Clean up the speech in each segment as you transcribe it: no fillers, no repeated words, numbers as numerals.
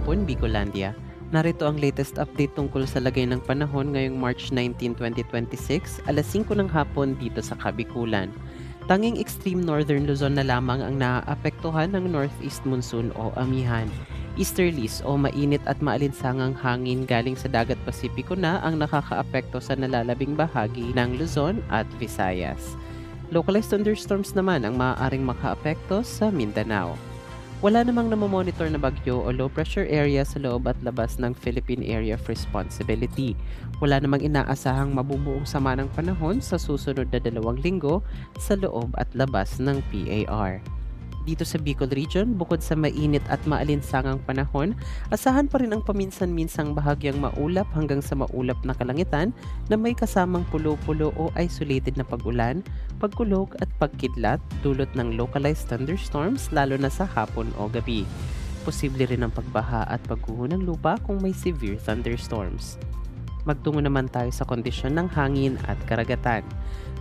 hapon, Bicolandia. Narito ang latest update tungkol sa lagay ng panahon ngayong March 19, 2026, alas 5 ng hapon dito sa Kabikulan. Tanging extreme northern Luzon na lamang ang naaapektuhan ng northeast monsoon o amihan. Easterlies o mainit at maalinsangang hangin galing sa dagat Pasipiko na ang nakakaapekto sa nalalabing bahagi ng Luzon at Visayas. Localized thunderstorms naman ang maaaring makaapekto sa Mindanao. Wala namang namomonitor na bagyo o low pressure area sa loob at labas ng Philippine Area of Responsibility. Wala namang inaasahang mabubuong sama ng panahon sa susunod na 2 linggo sa loob at labas ng PAR. Dito sa Bicol Region, bukod sa mainit at maalinsangang panahon, asahan pa rin ang paminsan-minsang bahagyang maulap hanggang sa maulap na kalangitan na may kasamang pulo-pulo o isolated na pag-ulan, pagkulog at pagkidlat dulot ng localized thunderstorms lalo na sa hapon o gabi. Posible rin ang pagbaha at pagguho ng lupa kung may severe thunderstorms. Magtungo naman tayo sa kondisyon ng hangin at karagatan.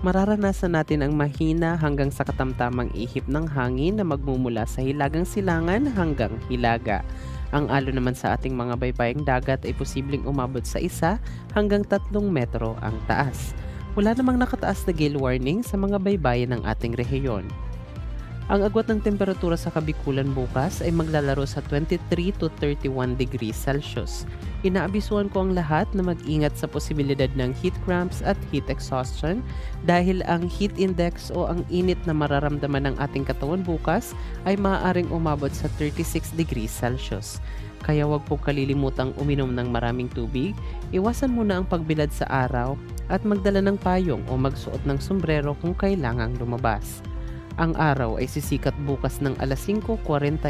Mararanasan natin ang mahina hanggang sa katamtamang ihip ng hangin na magmumula sa hilagang silangan hanggang hilaga. Ang alon naman sa ating mga baybayang dagat ay posibleng umabot sa 1 hanggang 3 metro ang taas. Wala namang nakataas na gale warning sa mga baybayin ng ating rehiyon. Ang agwat ng temperatura sa Kabikulan bukas ay maglalaro sa 23 to 31 degrees Celsius. Inaabisuhan ko ang lahat na mag-ingat sa posibilidad ng heat cramps at heat exhaustion dahil ang heat index o ang init na mararamdaman ng ating katawan bukas ay maaaring umabot sa 36 degrees Celsius. Kaya huwag po kalilimutang uminom ng maraming tubig, iwasan muna ang pagbilad sa araw at magdala ng payong o magsuot ng sombrero kung kailangang lumabas. Ang araw ay sisikat bukas ng alas 5:49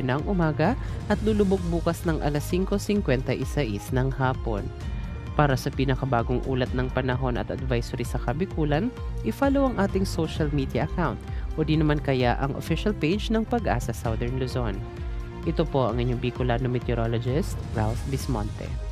ng umaga at lulubog bukas ng alas 5:51 ng hapon. Para sa pinakabagong ulat ng panahon at advisory sa Kabikulan, i-follow ang ating social media account o di naman kaya ang official page ng Pag-asa Southern Luzon. Ito po ang inyong Bicolano meteorologist, Ralph Bismonte.